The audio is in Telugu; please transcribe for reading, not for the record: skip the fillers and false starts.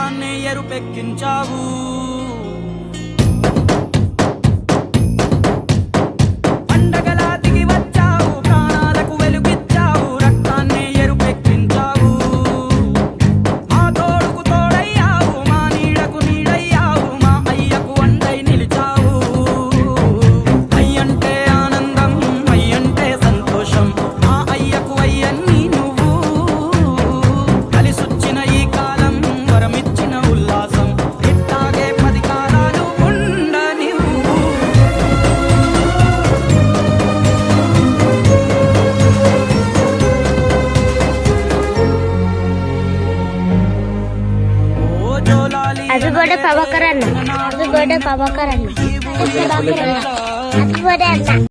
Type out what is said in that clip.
రక్తాన్ని ఎరుపెక్కించావు. పండగలా దిగి వచ్చావు, ప్రాణాలకు వెలుగిచ్చావు, రక్తాన్ని ఎరుపెక్కించావు. మా తోడుకు తోడయ్యావు, మా నీడకు నీడయ్యావు, మా అయ్యకు అండై నిలిచావు. అయ్యంటే ఆనందం, అయ్యంటే సంతోషం, మా అయ్యకు అయ్యన్ని నువ్వు. కలిసొచ్చిన ఈ కాలం వరమిచ్చిన ఉల్లాసం, ఇట్టాగే 10 కాలాలు ఉండనివ్వు. ఓ జోలాలి హ్యాపీ బర్త్డే ప్రభాకర్ అన్న. హ్యాపీ బర్త్డే ప్రభాకర్ అన్న. హ్యాపీ బర్త్డే అన్న.